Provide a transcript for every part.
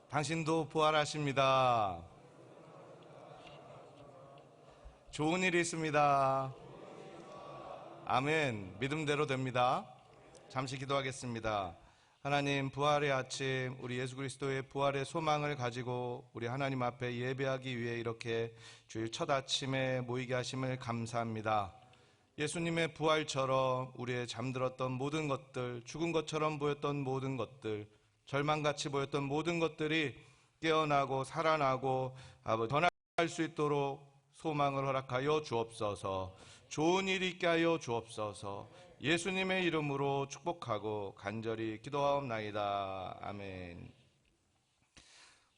당신도 부활하십니다. 좋은 일이 있습니다. 아멘. 믿음대로 됩니다. 잠시 기도하겠습니다. 하나님, 부활의 아침, 우리 예수 그리스도의 부활의 소망을 가지고 우리 하나님 앞에 예배하기 위해 이렇게 주일 첫 아침에 모이게 하심을 감사합니다. 예수님의 부활처럼 우리의 잠들었던 모든 것들, 죽은 것처럼 보였던 모든 것들, 절망같이 보였던 모든 것들이 깨어나고 살아나고 변할 수 있도록 소망을 허락하여 주옵소서. 좋은 일이 있게 하여 주옵소서. 예수님의 이름으로 축복하고 간절히 기도하옵나이다. 아멘.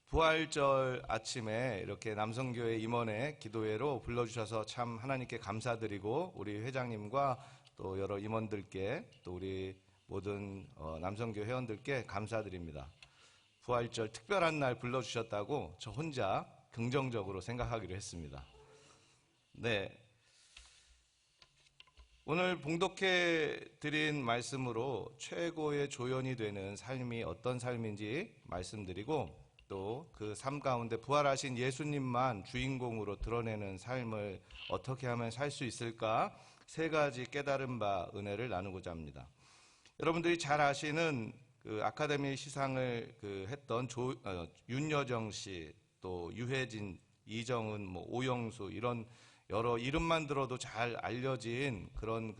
부활절 아침에 이렇게 남성교회 임원회 기도회로 불러주셔서 참 하나님께 감사드리고, 우리 회장님과 또 여러 임원들께, 또 우리 모든 남성교회 회원들께 감사드립니다. 부활절 특별한 날 불러주셨다고 저 혼자 긍정적으로 생각하기로 했습니다. 네, 오늘 봉독해 드린 말씀으로 최고의 조연이 되는 삶이 어떤 삶인지 말씀드리고, 또 그 삶 가운데 부활하신 예수님만 주인공으로 드러내는 삶을 어떻게 하면 살 수 있을까, 세 가지 깨달은 바 은혜를 나누고자 합니다. 여러분들이 잘 아시는 그 아카데미 시상을 했던 윤여정 씨, 또 유해진, 이정은, 오영수, 이런 여러 이름만 들어도 잘 알려진 그런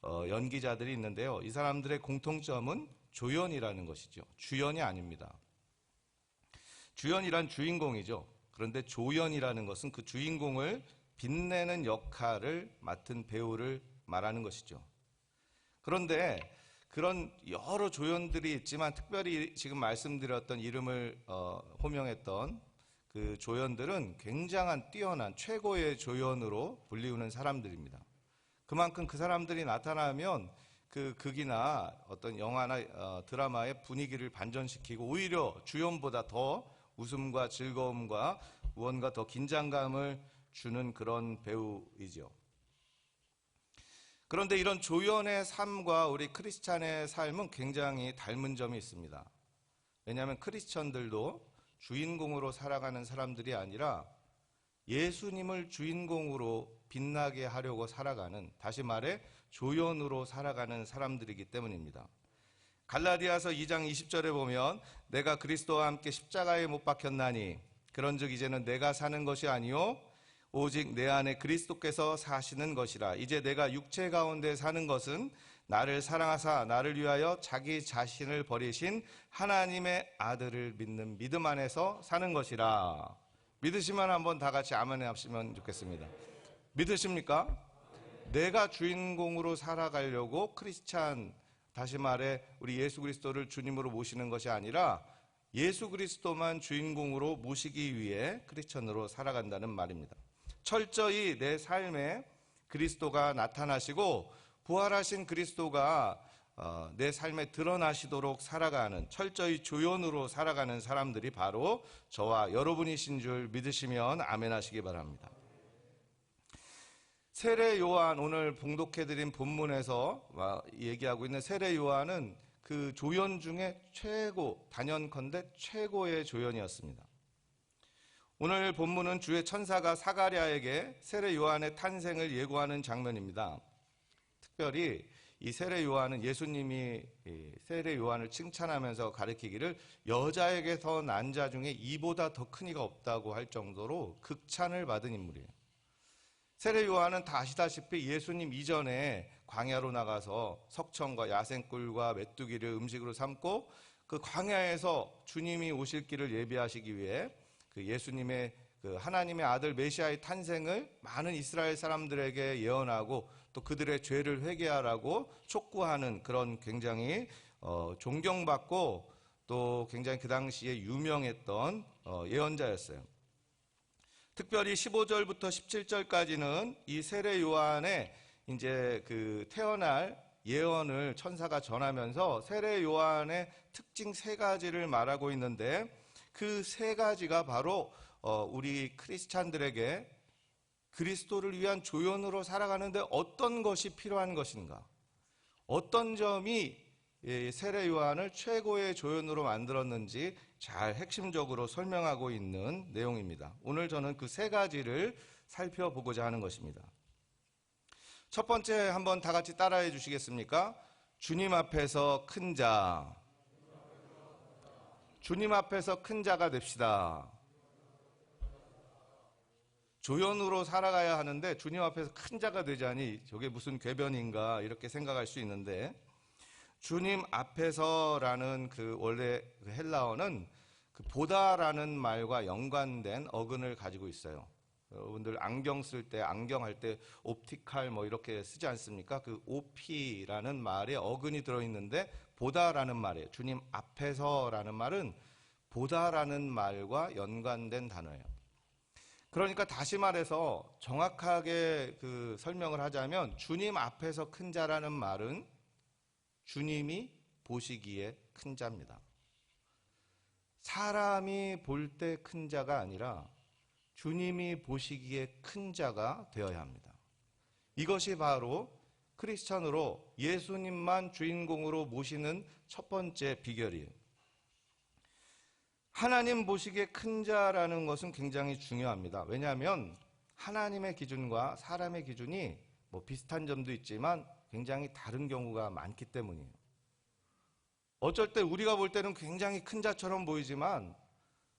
연기자들이 있는데요. 이 사람들의 공통점은 조연이라는 것이죠. 주연이 아닙니다. 주연이란 주인공이죠. 그런데 조연이라는 것은 그 주인공을 빛내는 역할을 맡은 배우를 말하는 것이죠. 그런데 그런 여러 조연들이 있지만, 특별히 지금 말씀드렸던 이름을 호명했던 그 조연들은 굉장한 뛰어난 최고의 조연으로 불리우는 사람들입니다. 그만큼 그 사람들이 나타나면 그 극이나 어떤 영화나 드라마의 분위기를 반전시키고, 오히려 주연보다 더 웃음과 즐거움과 무언가 더 긴장감을 주는 그런 배우이죠. 그런데 이런 조연의 삶과 우리 크리스찬의 삶은 굉장히 닮은 점이 있습니다. 왜냐하면 크리스찬들도 주인공으로 살아가는 사람들이 아니라 예수님을 주인공으로 빛나게 하려고 살아가는, 다시 말해 조연으로 살아가는 사람들이기 때문입니다. 갈라디아서 2장 20절에 보면, 내가 그리스도와 함께 십자가에 못 박혔나니 그런즉 이제는 내가 사는 것이 아니요 오직 내 안에 그리스도께서 사시는 것이라. 이제 내가 육체 가운데 사는 것은 나를 사랑하사 나를 위하여 자기 자신을 버리신 하나님의 아들을 믿는 믿음 안에서 사는 것이라. 믿으시면 한번 다 같이 아멘 하시면 좋겠습니다. 믿으십니까? 내가 주인공으로 살아가려고 크리스찬, 다시 말해 우리 예수 그리스도를 주님으로 모시는 것이 아니라 예수 그리스도만 주인공으로 모시기 위해 크리스천으로 살아간다는 말입니다. 철저히 내 삶에 그리스도가 나타나시고 부활하신 그리스도가 내 삶에 드러나시도록 살아가는, 철저히 조연으로 살아가는 사람들이 바로 저와 여러분이신 줄 믿으시면 아멘 하시기 바랍니다. 세례 요한, 오늘 봉독해드린 본문에서 얘기하고 있는 세례 요한은 그 조연 중에 최고, 단연컨대 최고의 조연이었습니다. 오늘 본문은 주의 천사가 사가랴에게 세례 요한의 탄생을 예고하는 장면입니다. 특별히 이 세례 요한은 예수님이 세례 요한을 칭찬하면서 가르치기를, 여자에게서 난 자 중에 이보다 더 큰 이가 없다고 할 정도로 극찬을 받은 인물이에요. 세례 요한은 다 아시다시피 예수님 이전에 광야로 나가서 석청과 야생꿀과 메뚜기를 음식으로 삼고, 그 광야에서 주님이 오실 길을 예비하시기 위해 그 예수님의 하나님의 아들 메시아의 탄생을 많은 이스라엘 사람들에게 예언하고, 또 그들의 죄를 회개하라고 촉구하는 그런 굉장히 존경받고 또 굉장히 그 당시에 유명했던 예언자였어요. 특별히 15절부터 17절까지는 이 세례 요한의 이제 태어날 예언을 천사가 전하면서 세례 요한의 특징 세 가지를 말하고 있는데, 그 세 가지가 바로 우리 크리스찬들에게 그리스도를 위한 조연으로 살아가는데 어떤 것이 필요한 것인가, 어떤 점이 이 세례 요한을 최고의 조연으로 만들었는지 잘 핵심적으로 설명하고 있는 내용입니다. 오늘 저는 그 세 가지를 살펴보고자 하는 것입니다. 첫 번째, 한번 다 같이 따라해 주시겠습니까? 주님 앞에서 큰 자. 주님 앞에서 큰 자가 됩시다. 조연으로 살아가야 하는데 주님 앞에서 큰 자가 되자니 저게 무슨 궤변인가 이렇게 생각할 수 있는데, 주님 앞에서라는 그 원래 그 헬라어는 그 보다라는 말과 연관된 어근을 가지고 있어요. 여러분들 안경 쓸 때, 안경할 때 옵티칼 뭐 이렇게 쓰지 않습니까? 그 OP라는 말에 어근이 들어있는데 보다라는 말이에요. 주님 앞에서라는 말은 보다라는 말과 연관된 단어예요. 그러니까 다시 말해서 정확하게 그 설명을 하자면, 주님 앞에서 큰 자라는 말은 주님이 보시기에 큰 자입니다. 사람이 볼 때 큰 자가 아니라 주님이 보시기에 큰 자가 되어야 합니다. 이것이 바로 크리스천으로 예수님만 주인공으로 모시는 첫 번째 비결이에요. 하나님 보시기에 큰 자라는 것은 굉장히 중요합니다. 왜냐하면 하나님의 기준과 사람의 기준이 뭐 비슷한 점도 있지만 굉장히 다른 경우가 많기 때문이에요. 어쩔 때 우리가 볼 때는 굉장히 큰 자처럼 보이지만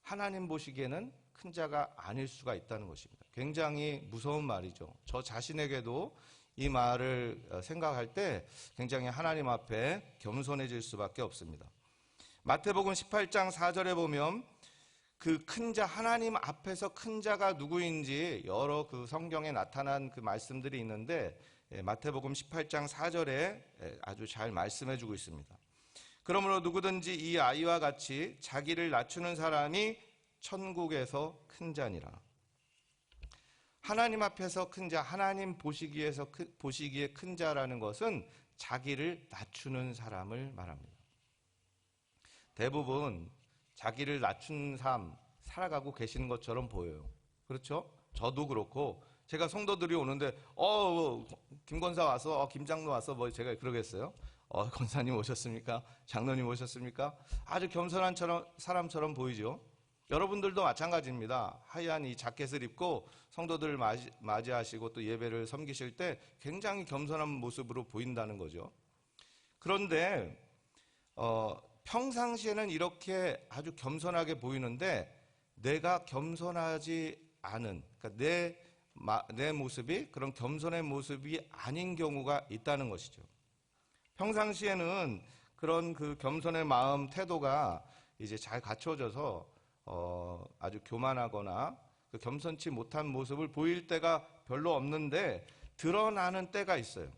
하나님 보시기에는 큰 자가 아닐 수가 있다는 것입니다. 굉장히 무서운 말이죠. 저 자신에게도 이 말을 생각할 때 굉장히 하나님 앞에 겸손해질 수밖에 없습니다. 마태복음 18장 4절에 보면 그 큰 자, 하나님 앞에서 큰 자가 누구인지 여러 그 성경에 나타난 그 말씀들이 있는데, 마태복음 18장 4절에 아주 잘 말씀해 주고 있습니다. 그러므로 누구든지 이 아이와 같이 자기를 낮추는 사람이 천국에서 큰 자니라. 하나님 앞에서 큰 자, 하나님 보시기에 큰 자라는 것은 자기를 낮추는 사람을 말합니다. 대부분 자기를 낮춘 삶 살아가고 계시는 것처럼 보여요. 그렇죠? 저도 그렇고, 제가 성도들이 오는데 김 권사 와서, 김 장로 와서 뭐 제가 그러겠어요? 권사님 오셨습니까? 장로님 오셨습니까? 아주 겸손한 사람처럼 보이죠? 여러분들도 마찬가지입니다. 하얀 이 자켓을 입고 성도들 맞이하시고 또 예배를 섬기실 때 굉장히 겸손한 모습으로 보인다는 거죠. 그런데 평상시에는 이렇게 아주 겸손하게 보이는데, 내가 겸손하지 않은, 그러니까 내 모습이 그런 겸손의 모습이 아닌 경우가 있다는 것이죠. 평상시에는 그런 그 겸손의 마음, 태도가 이제 잘 갖춰져서 아주 교만하거나 그 겸손치 못한 모습을 보일 때가 별로 없는데, 드러나는 때가 있어요.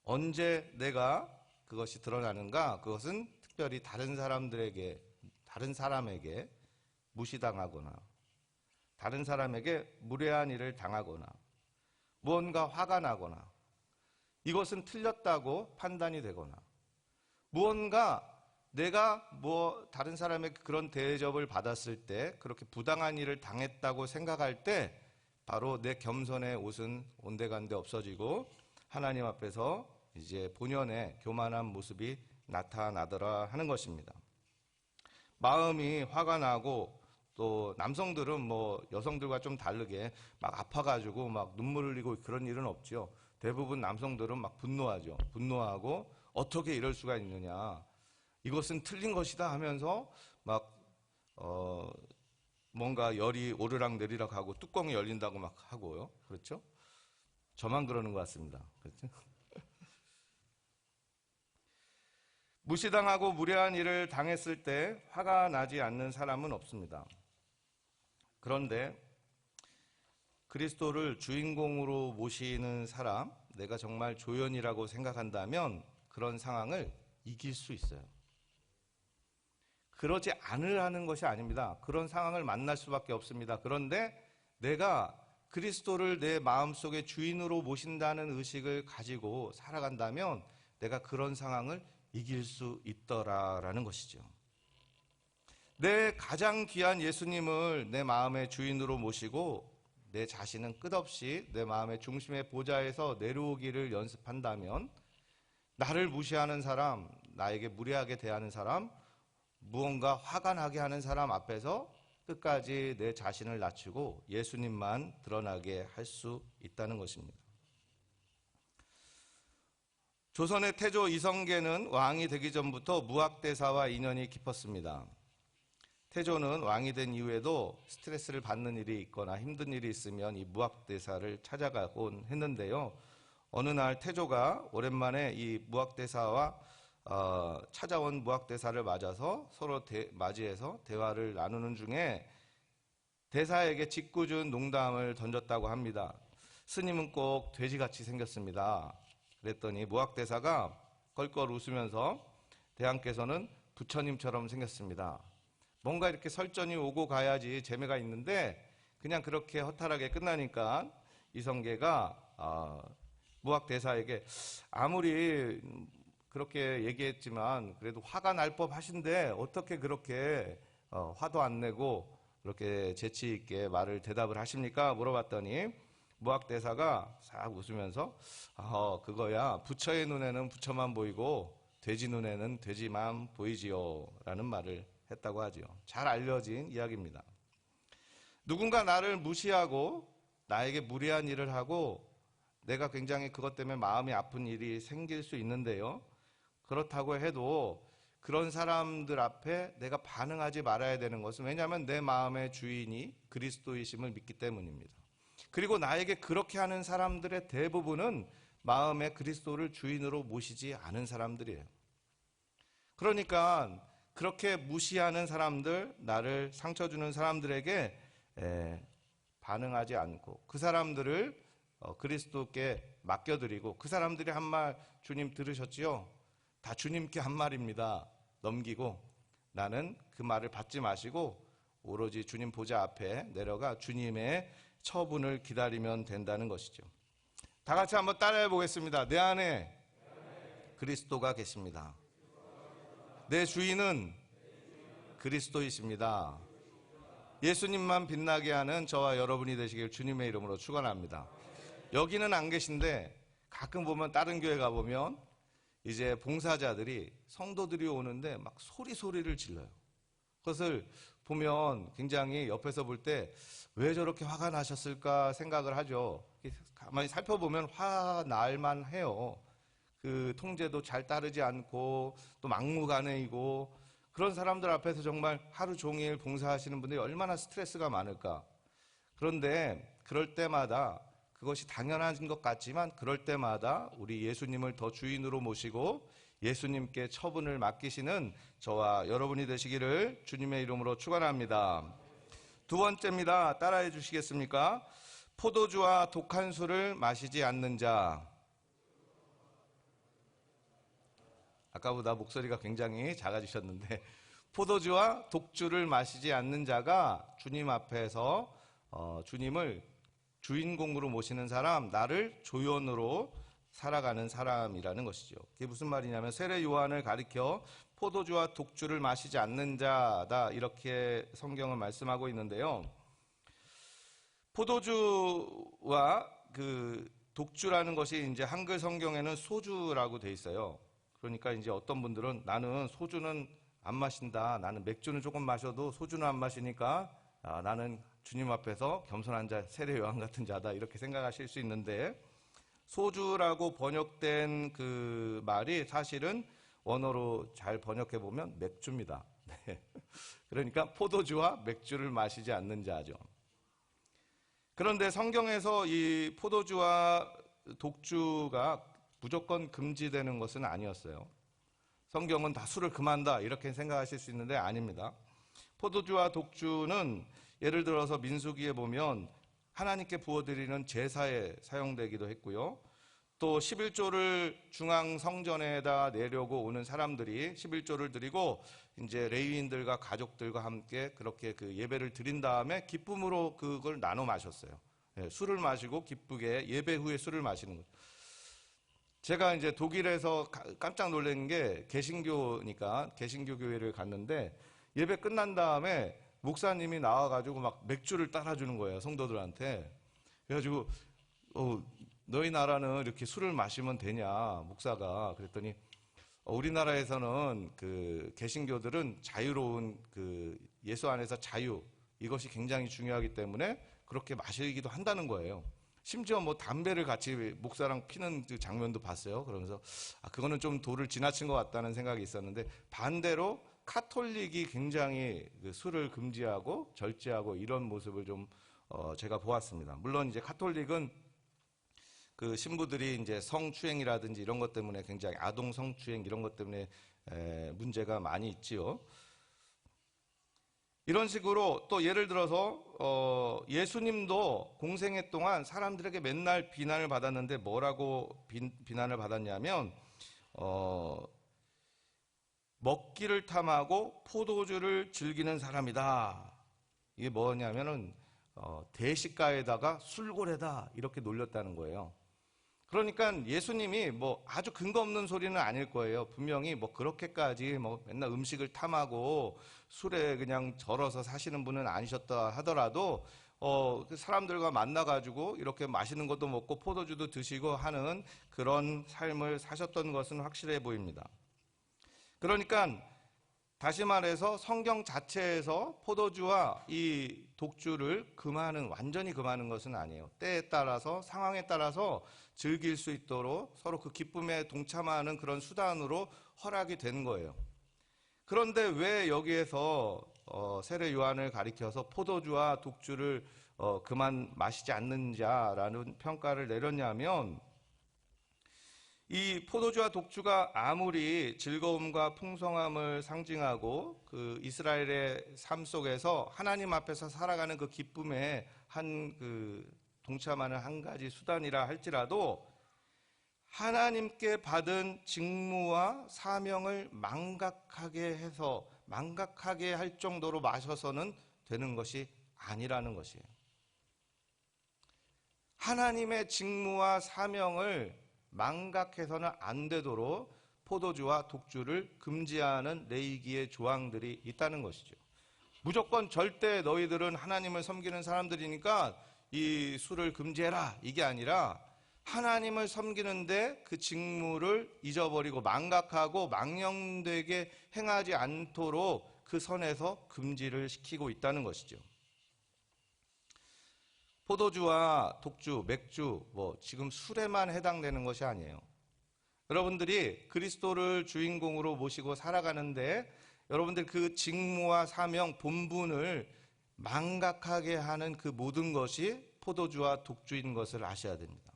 언제 내가 그것이 드러나는가? 그것은 특별히 다른 사람에게 무시당하거나, 다른 사람에게 무례한 일을 당하거나, 무언가 화가 나거나, 이것은 틀렸다고 판단이 되거나, 무언가 내가 다른 사람에게 그런 대접을 받았을 때 그렇게 부당한 일을 당했다고 생각할 때, 바로 내 겸손의 옷은 온데간데 없어지고 하나님 앞에서 이제 본연의 교만한 모습이 나타나더라 하는 것입니다. 마음이 화가 나고, 또 남성들은 여성들과 좀 다르게 막 아파가지고 막 눈물 흘리고 그런 일은 없죠. 대부분 남성들은 막 분노하죠. 분노하고 어떻게 이럴 수가 있느냐, 이것은 틀린 것이다 하면서 막 뭔가 열이 오르락 내리락 하고 뚜껑이 열린다고 막 하고요. 그렇죠? 저만 그러는 것 같습니다. 그렇죠? 무시당하고 무례한 일을 당했을 때 화가 나지 않는 사람은 없습니다. 그런데 그리스도를 주인공으로 모시는 사람, 내가 정말 조연이라고 생각한다면 그런 상황을 이길 수 있어요. 그러지 않으라는 것이 아닙니다. 그런 상황을 만날 수밖에 없습니다. 그런데 내가 그리스도를 내 마음속에 주인으로 모신다는 의식을 가지고 살아간다면 내가 그런 상황을 이길 수 있더라라는 것이죠. 내 가장 귀한 예수님을 내 마음의 주인으로 모시고 내 자신은 끝없이 내 마음의 중심의 보좌에서 내려오기를 연습한다면 나를 무시하는 사람, 나에게 무례하게 대하는 사람, 무언가 화가 나게 하는 사람 앞에서 끝까지 내 자신을 낮추고 예수님만 드러나게 할 수 있다는 것입니다. 조선의 태조 이성계는 왕이 되기 전부터 무학대사와 인연이 깊었습니다. 태조는 왕이 된 이후에도 스트레스를 받는 일이 있거나 힘든 일이 있으면 이 무학대사를 찾아가곤 했는데요. 어느 날 태조가 오랜만에 이 무학대사와 찾아온 무학대사를 맞아서 서로 맞이해서 대화를 나누는 중에 대사에게 짓궂은 농담을 던졌다고 합니다. 스님은 꼭 돼지같이 생겼습니다. 그랬더니 무학대사가 껄껄 웃으면서 대왕께서는 부처님처럼 생겼습니다. 뭔가 이렇게 설전이 오고 가야지 재미가 있는데 그냥 그렇게 허탈하게 끝나니까 이성계가 무학대사에게 아무리 그렇게 얘기했지만 그래도 화가 날 법하신데 어떻게 그렇게 화도 안 내고 그렇게 재치 있게 대답을 하십니까? 물어봤더니 무학대사가 싹 웃으면서 그거야 부처의 눈에는 부처만 보이고 돼지 눈에는 돼지만 보이지요 라는 말을 했다고 하지요. 잘 알려진 이야기입니다. 누군가 나를 무시하고 나에게 무례한 일을 하고 내가 굉장히 그것 때문에 마음이 아픈 일이 생길 수 있는데요. 그렇다고 해도 그런 사람들 앞에 내가 반응하지 말아야 되는 것은 왜냐하면 내 마음의 주인이 그리스도이심을 믿기 때문입니다. 그리고 나에게 그렇게 하는 사람들의 대부분은 마음에 그리스도를 주인으로 모시지 않은 사람들이에요. 그러니까 그렇게 무시하는 사람들, 나를 상처 주는 사람들에게 반응하지 않고 그 사람들을 그리스도께 맡겨드리고 그 사람들이 한 말 주님 들으셨지요? 다 주님께 한 말입니다. 넘기고 나는 그 말을 받지 마시고 오로지 주님 보좌 앞에 내려가 주님의 처분을 기다리면 된다는 것이죠. 다 같이 한번 따라해 보겠습니다. 내 안에 그리스도가 계십니다. 내 주인은 그리스도이십니다. 예수님만 빛나게 하는 저와 여러분이 되시길 주님의 이름으로 축원합니다. 여기는 안 계신데 가끔 보면 다른 교회 가보면 이제 봉사자들이 성도들이 오는데 막 소리를 질러요. 그것을 보면 굉장히 옆에서 볼 때 왜 저렇게 화가 나셨을까 생각을 하죠. 가만히 살펴보면 화날만 해요. 그 통제도 잘 따르지 않고 또 막무가내이고 그런 사람들 앞에서 정말 하루 종일 봉사하시는 분들이 얼마나 스트레스가 많을까. 그런데 그럴 때마다 그것이 당연한 것 같지만 그럴 때마다 우리 예수님을 더 주인으로 모시고 예수님께 처분을 맡기시는 저와 여러분이 되시기를 주님의 이름으로 축원합니다. 두 번째입니다. 따라해 주시겠습니까? 포도주와 독한 술을 마시지 않는 자. 아까보다 목소리가 굉장히 작아지셨는데 포도주와 독주를 마시지 않는 자가 주님 앞에서 주님을 주인공으로 모시는 사람, 나를 조연으로 살아가는 사람이라는 것이죠. 그게 무슨 말이냐면 세례 요한을 가리켜 포도주와 독주를 마시지 않는 자다 이렇게 성경은 말씀하고 있는데요. 포도주와 그 독주라는 것이 이제 한글 성경에는 소주라고 돼 있어요. 그러니까 이제 어떤 분들은 나는 소주는 안 마신다. 나는 맥주는 조금 마셔도 소주는 안 마시니까 나는 주님 앞에서 겸손한 자, 세례 요한 같은 자다 이렇게 생각하실 수 있는데 소주라고 번역된 그 말이 사실은 원어로 잘 번역해 보면 맥주입니다. 네. 그러니까 포도주와 맥주를 마시지 않는 자죠. 그런데 성경에서 이 포도주와 독주가 무조건 금지되는 것은 아니었어요. 성경은 다 술을 금한다 이렇게 생각하실 수 있는데 아닙니다. 포도주와 독주는 예를 들어서 민수기에 보면 하나님께 부어드리는 제사에 사용되기도 했고요. 또 11조를 중앙 성전에다 내려고 오는 사람들이 11조를 드리고 이제 레위인들과 가족들과 함께 그렇게 그 예배를 드린 다음에 기쁨으로 그걸 나눠 마셨어요. 술을 마시고 기쁘게 예배 후에 술을 마시는 거죠. 제가 이제 독일에서 깜짝 놀란 게 개신교니까 개신교 교회를 갔는데 예배 끝난 다음에 목사님이 나와가지고 막 맥주를 따라주는 거예요, 성도들한테. 그래가지고 너희 나라는 이렇게 술을 마시면 되냐, 목사가. 그랬더니 우리나라에서는 그 개신교들은 자유로운 그 예수 안에서 자유, 이것이 굉장히 중요하기 때문에 그렇게 마시기도 한다는 거예요. 심지어 뭐 담배를 같이 목사랑 피는 그 장면도 봤어요. 그러면서 그거는 좀 도를 지나친 것 같다는 생각이 있었는데, 반대로 카톨릭이 굉장히 그 술을 금지하고 절제하고 이런 모습을 좀 제가 보았습니다. 물론 이제 카톨릭은 그 신부들이 이제 성추행이라든지 이런 것 때문에, 굉장히 아동 성추행 이런 것 때문에 문제가 많이 있지요. 이런 식으로 또 예를 들어서 예수님도 공생애 동안 사람들에게 맨날 비난을 받았는데, 뭐라고 비난을 받았냐면 먹기를 탐하고 포도주를 즐기는 사람이다. 이게 뭐냐면은 대식가에다가 술고래다, 이렇게 놀렸다는 거예요. 그러니까 예수님이 뭐 아주 근거 없는 소리는 아닐 거예요. 분명히 뭐 그렇게까지 뭐 맨날 음식을 탐하고 술에 그냥 절어서 사시는 분은 아니셨다 하더라도 그 사람들과 만나가지고 이렇게 맛있는 것도 먹고 포도주도 드시고 하는 그런 삶을 사셨던 것은 확실해 보입니다. 그러니까 다시 말해서 성경 자체에서 포도주와 이 독주를 완전히 금하는 것은 아니에요. 때에 따라서, 상황에 따라서 즐길 수 있도록 서로 그 기쁨에 동참하는 그런 수단으로 허락이 된 거예요. 그런데 왜 여기에서 세례 요한을 가리켜서 포도주와 독주를 그만 마시지 않는자라는 평가를 내렸냐면, 이 포도주와 독주가 아무리 즐거움과 풍성함을 상징하고 그 이스라엘의 삶 속에서 하나님 앞에서 살아가는 그 기쁨에 동참하는 한 가지 수단이라 할지라도, 하나님께 받은 직무와 사명을 망각하게 할 정도로 마셔서는 되는 것이 아니라는 것이에요. 하나님의 직무와 사명을 망각해서는 안 되도록 포도주와 독주를 금지하는 레위기의 조항들이 있다는 것이죠. 무조건 절대 너희들은 하나님을 섬기는 사람들이니까 이 술을 금지해라, 이게 아니라 하나님을 섬기는데 그 직무를 잊어버리고 망각하고 망령되게 행하지 않도록 그 선에서 금지를 시키고 있다는 것이죠. 포도주와 독주, 맥주, 지금 술에만 해당되는 것이 아니에요. 여러분들이 그리스도를 주인공으로 모시고 살아가는데 여러분들 그 직무와 사명, 본분을 망각하게 하는 그 모든 것이 포도주와 독주인 것을 아셔야 됩니다.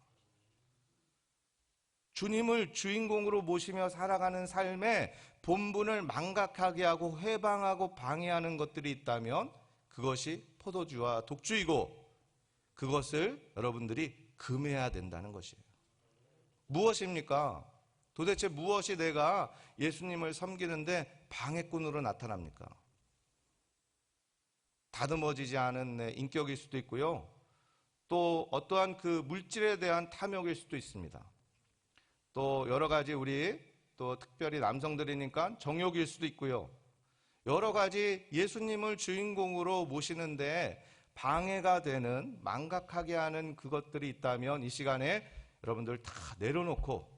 주님을 주인공으로 모시며 살아가는 삶에 본분을 망각하게 하고 회방하고 방해하는 것들이 있다면 그것이 포도주와 독주이고, 그것을 여러분들이 금해야 된다는 것이에요. 무엇입니까? 도대체 무엇이 내가 예수님을 섬기는데 방해꾼으로 나타납니까? 다듬어지지 않은 내 인격일 수도 있고요. 또 어떠한 그 물질에 대한 탐욕일 수도 있습니다. 또 여러 가지 우리 또 특별히 남성들이니까 정욕일 수도 있고요. 여러 가지 예수님을 주인공으로 모시는데 방해가 되는, 망각하게 하는 그것들이 있다면 이 시간에 여러분들 다 내려놓고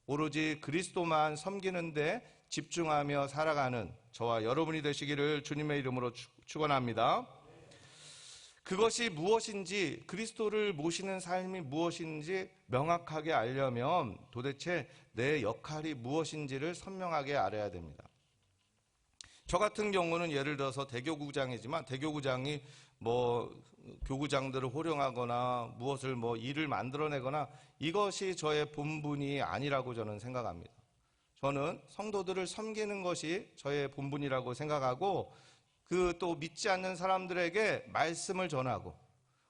오로지 그리스도만 섬기는데 집중하며 살아가는 저와 여러분이 되시기를 주님의 이름으로 축원합니다. 그것이 무엇인지, 그리스도를 모시는 삶이 무엇인지 명확하게 알려면 도대체 내 역할이 무엇인지를 선명하게 알아야 됩니다. 저 같은 경우는 예를 들어서 대교구장이지만 대교구장이 교구장들을 호령하거나 무엇을 일을 만들어내거나 이것이 저의 본분이 아니라고 저는 생각합니다. 저는 성도들을 섬기는 것이 저의 본분이라고 생각하고, 또 믿지 않는 사람들에게 말씀을 전하고,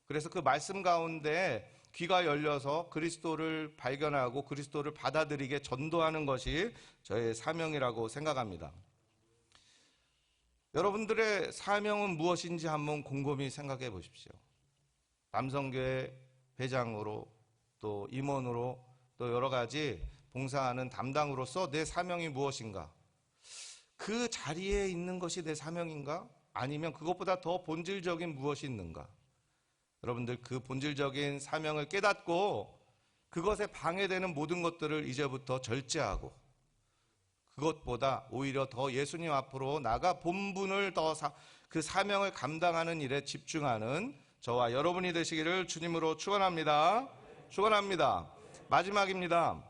그래서 그 말씀 가운데 귀가 열려서 그리스도를 발견하고 그리스도를 받아들이게 전도하는 것이 저의 사명이라고 생각합니다. 여러분들의 사명은 무엇인지 한번 곰곰이 생각해 보십시오. 남성교회 회장으로, 또 임원으로, 또 여러 가지 봉사하는 담당으로서 내 사명이 무엇인가? 그 자리에 있는 것이 내 사명인가? 아니면 그것보다 더 본질적인 무엇이 있는가? 여러분들 그 본질적인 사명을 깨닫고 그것에 방해되는 모든 것들을 이제부터 절제하고 그것보다 오히려 더 예수님 앞으로 나가 본분을 그 사명을 감당하는 일에 집중하는 저와 여러분이 되시기를 주님으로 축원합니다. 축원합니다. 마지막입니다.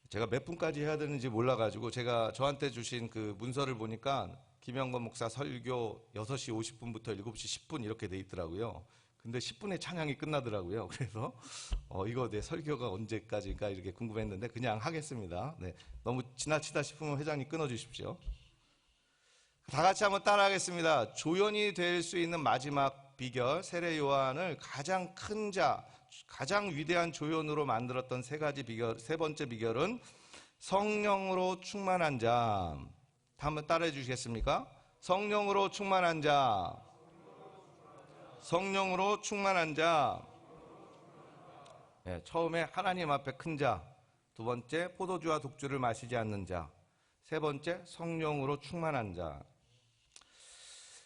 제가 몇 분까지 해야 되는지 몰라가지고 제가 저한테 주신 그 문서를 보니까 김영건 목사 설교 6시 50분부터 7시 10분 이렇게 돼 있더라고요. 근데 10분에 찬양이 끝나더라고요. 그래서 이거 내 설교가 언제까지인가 이렇게 궁금했는데 그냥 하겠습니다. 네, 너무 지나치다 싶으면 회장님 끊어주십시오. 다 같이 한번 따라하겠습니다. 조연이 될 수 있는 마지막 비결, 세례 요한을 가장 큰 자, 가장 위대한 조연으로 만들었던 세 가지 비결, 세 번째 비결은 성령으로 충만한 자. 한번 따라해 주시겠습니까? 성령으로 충만한 자. 성령으로 충만한 자. 네, 처음에 하나님 앞에 큰 자, 두 번째 포도주와 독주를 마시지 않는 자, 세 번째 성령으로 충만한 자.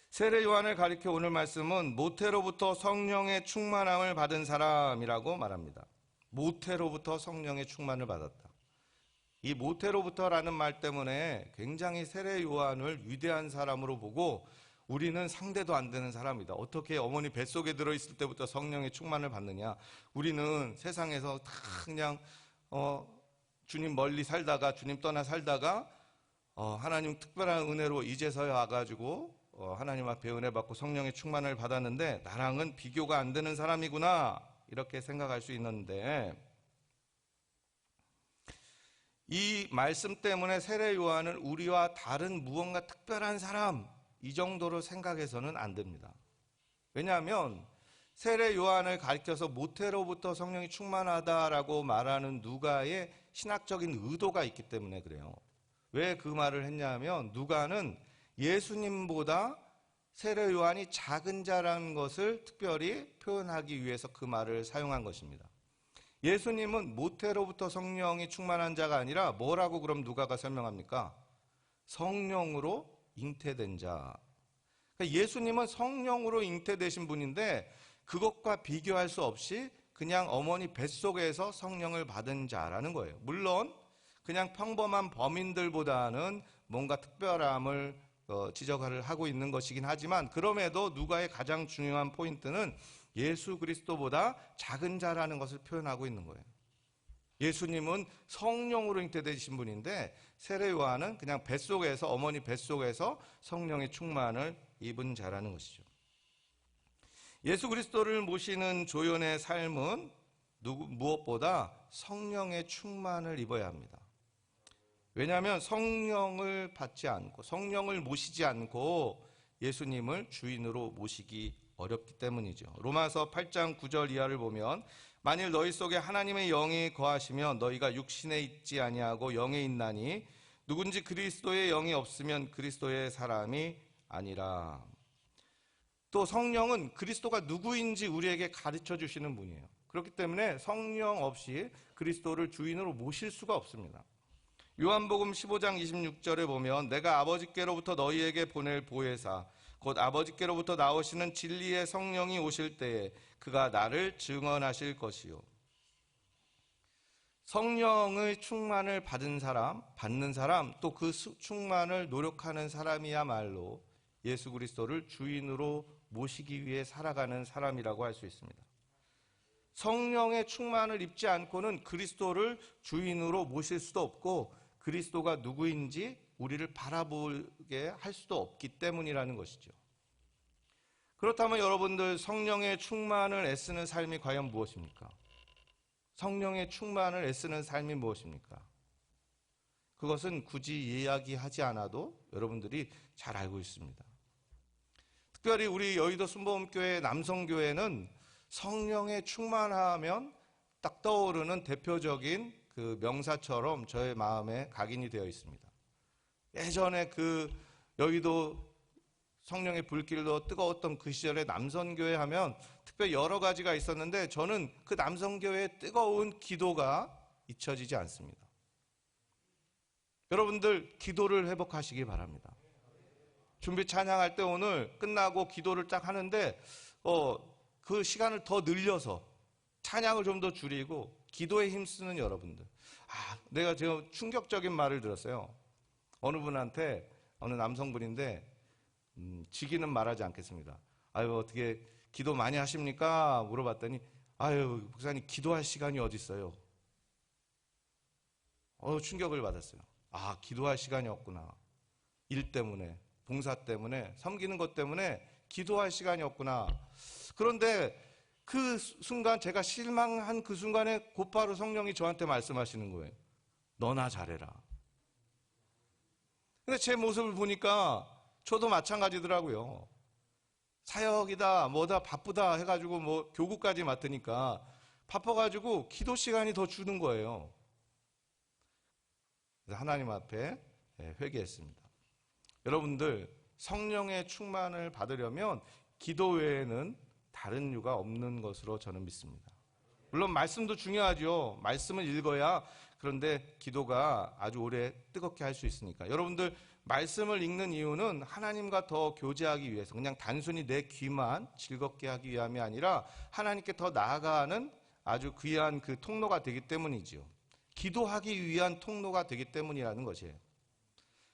세례 요한을 가리켜 오늘 말씀은 모태로부터 성령의 충만함을 받은 사람이라고 말합니다. 모태로부터 성령의 충만을 받았다. 이 모태로부터라는 말 때문에 굉장히 세례 요한을 위대한 사람으로 보고 우리는 상대도 안 되는 사람이다. 어떻게 어머니 뱃속에 들어있을 때부터 성령의 충만을 받느냐. 우리는 세상에서 다 그냥 주님 멀리 살다가 주님 떠나 살다가 하나님 특별한 은혜로 이제서야 와가지고 하나님 앞에 은혜 받고 성령의 충만을 받았는데 나랑은 비교가 안 되는 사람이구나 이렇게 생각할 수 있는데 이 말씀 때문에 세례 요한을 우리와 다른 무언가 특별한 사람 이 정도로 생각해서는 안 됩니다. 왜냐하면 세례 요한을 가리켜서 모태로부터 성령이 충만하다라고 말하는 누가의 신학적인 의도가 있기 때문에 그래요. 왜 그 말을 했냐면 누가는 예수님보다 세례 요한이 작은 자라는 것을 특별히 표현하기 위해서 그 말을 사용한 것입니다. 예수님은 모태로부터 성령이 충만한 자가 아니라 뭐라고 그럼 누가가 설명합니까? 성령으로 잉태된 자. 그러니까 예수님은 성령으로 잉태되신 분인데 그것과 비교할 수 없이 그냥 어머니 뱃속에서 성령을 받은 자라는 거예요. 물론 그냥 평범한 범인들보다는 뭔가 특별함을 지적을 하고 있는 것이긴 하지만 그럼에도 누가의 가장 중요한 포인트는 예수 그리스도보다 작은 자라는 것을 표현하고 있는 거예요. 예수님은 성령으로 잉태되신 분인데 세례 요한은 그냥 뱃속에서 어머니 뱃속에서 성령의 충만을 입은 자라는 것이죠. 예수 그리스도를 모시는 조연의 삶은 무엇보다 성령의 충만을 입어야 합니다. 왜냐하면 성령을 받지 않고 성령을 모시지 않고 예수님을 주인으로 모시기 어렵기 때문이죠. 로마서 8장 9절 이하를 보면 만일 너희 속에 하나님의 영이 거하시면 너희가 육신에 있지 아니하고 영에 있나니 누군지 그리스도의 영이 없으면 그리스도의 사람이 아니라. 또 성령은 그리스도가 누구인지 우리에게 가르쳐 주시는 분이에요. 그렇기 때문에 성령 없이 그리스도를 주인으로 모실 수가 없습니다. 요한복음 15장 26절에 보면 내가 아버지께로부터 너희에게 보낼 보혜사 곧 아버지께로부터 나오시는 진리의 성령이 오실 때에 그가 나를 증언하실 것이요. 성령의 충만을 받은 사람, 받는 사람, 또 그 충만을 노력하는 사람이야말로 예수 그리스도를 주인으로 모시기 위해 살아가는 사람이라고 할 수 있습니다. 성령의 충만을 입지 않고는 그리스도를 주인으로 모실 수도 없고 그리스도가 누구인지 우리를 바라보게 할 수도 없기 때문이라는 것이죠. 그렇다면 여러분들 성령의 충만을 애쓰는 삶이 과연 무엇입니까? 성령의 충만을 애쓰는 삶이 무엇입니까? 그것은 굳이 이야기하지 않아도 여러분들이 잘 알고 있습니다. 특별히 우리 여의도 순복음교회 남성교회는 성령의 충만하면 딱 떠오르는 대표적인 그 명사처럼 저의 마음에 각인이 되어 있습니다. 예전에 그 여의도 성령의 불길로 뜨거웠던 그 시절에 남성교회 하면 특별히 여러 가지가 있었는데 저는 그 남성교회의 뜨거운 기도가 잊혀지지 않습니다. 여러분들 기도를 회복하시기 바랍니다. 준비 찬양할 때 오늘 끝나고 기도를 딱 하는데 그 시간을 더 늘려서 찬양을 좀 더 줄이고 기도에 힘쓰는 여러분들. 내가 지금 충격적인 말을 들었어요. 어느 분한테, 어느 남성분인데 직위는 말하지 않겠습니다. 아유, 어떻게 기도 많이 하십니까? 물어봤더니, 아유, 목사님 기도할 시간이 어디 있어요? 충격을 받았어요. 기도할 시간이 없구나. 일 때문에, 봉사 때문에, 섬기는 것 때문에 기도할 시간이 없구나. 그런데 그 순간, 제가 실망한 그 순간에 곧바로 성령이 저한테 말씀하시는 거예요. 너나 잘해라. 근데 제 모습을 보니까 저도 마찬가지더라고요. 사역이다, 뭐다, 바쁘다 해가지고 뭐 교구까지 맡으니까 바빠가지고 기도 시간이 더 주는 거예요. 그래서 하나님 앞에 회개했습니다. 여러분들, 성령의 충만을 받으려면 기도 외에는 다른 이유가 없는 것으로 저는 믿습니다. 물론 말씀도 중요하죠. 말씀을 읽어야, 그런데 기도가 아주 오래 뜨겁게 할 수 있으니까. 여러분들, 말씀을 읽는 이유는 하나님과 더 교제하기 위해서, 그냥 단순히 내 귀만 즐겁게 하기 위함이 아니라 하나님께 더 나아가는 아주 귀한 그 통로가 되기 때문이지요. 기도하기 위한 통로가 되기 때문이라는 것이에요.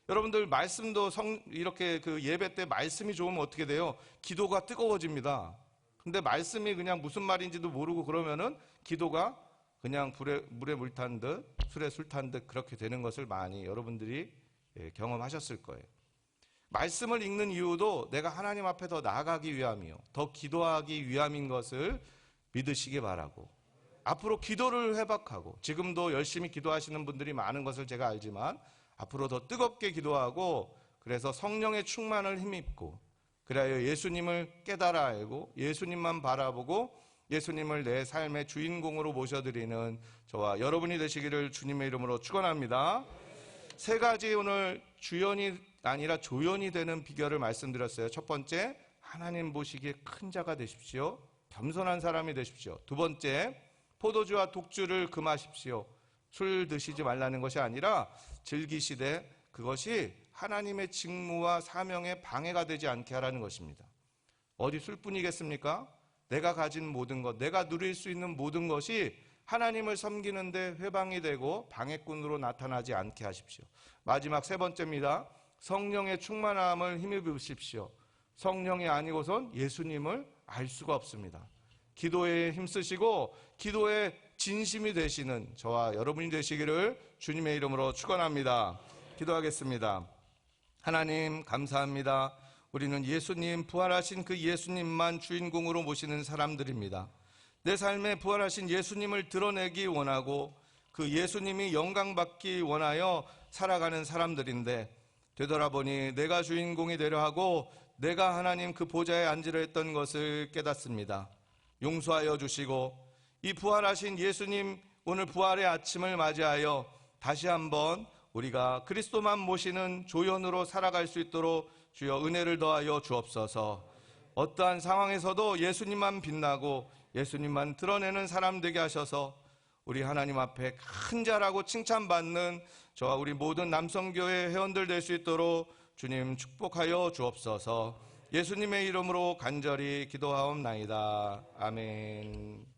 여러분들, 말씀도 이렇게 그 예배 때 말씀이 좋으면 어떻게 돼요? 기도가 뜨거워집니다. 근데 말씀이 그냥 무슨 말인지도 모르고 그러면은 기도가 그냥 물에 물 탄 듯, 술에 술 탄 듯 그렇게 되는 것을 많이 여러분들이 경험하셨을 거예요. 말씀을 읽는 이유도 내가 하나님 앞에 더 나아가기 위함이요, 더 기도하기 위함인 것을 믿으시기 바라고, 앞으로 기도를 회복하고, 지금도 열심히 기도하시는 분들이 많은 것을 제가 알지만 앞으로 더 뜨겁게 기도하고, 그래서 성령의 충만을 힘입고, 그래야 예수님을 깨달아 알고 예수님만 바라보고 예수님을 내 삶의 주인공으로 모셔드리는 저와 여러분이 되시기를 주님의 이름으로 축원합니다. 세 가지 오늘 주연이 아니라 조연이 되는 비결을 말씀드렸어요. 첫 번째, 하나님 보시기에 큰 자가 되십시오. 겸손한 사람이 되십시오. 두 번째, 포도주와 독주를 금하십시오. 술 드시지 말라는 것이 아니라 즐기시되 그것이 하나님의 직무와 사명에 방해가 되지 않게 하라는 것입니다. 어디 술뿐이겠습니까? 내가 가진 모든 것, 내가 누릴 수 있는 모든 것이 하나님을 섬기는데 회방이 되고 방해꾼으로 나타나지 않게 하십시오. 마지막 세 번째입니다. 성령의 충만함을 힘입으십시오. 성령이 아니고선 예수님을 알 수가 없습니다. 기도에 힘쓰시고 기도에 진심이 되시는 저와 여러분이 되시기를 주님의 이름으로 축원합니다. 기도하겠습니다. 하나님, 감사합니다. 우리는 예수님, 부활하신 그 예수님만 주인공으로 모시는 사람들입니다. 내 삶에 부활하신 예수님을 드러내기 원하고 그 예수님이 영광받기 원하여 살아가는 사람들인데, 되돌아보니 내가 주인공이 되려 하고 내가 하나님 그 보좌에 앉으려 했던 것을 깨닫습니다. 용서하여 주시고 이 부활하신 예수님 오늘 부활의 아침을 맞이하여 다시 한번 우리가 그리스도만 모시는 조연으로 살아갈 수 있도록 주여 은혜를 더하여 주옵소서. 어떠한 상황에서도 예수님만 빛나고 예수님만 드러내는 사람 되게 하셔서 우리 하나님 앞에 큰 자라고 칭찬받는 저와 우리 모든 남성교회 회원들 될 수 있도록 주님 축복하여 주옵소서. 예수님의 이름으로 간절히 기도하옵나이다. 아멘.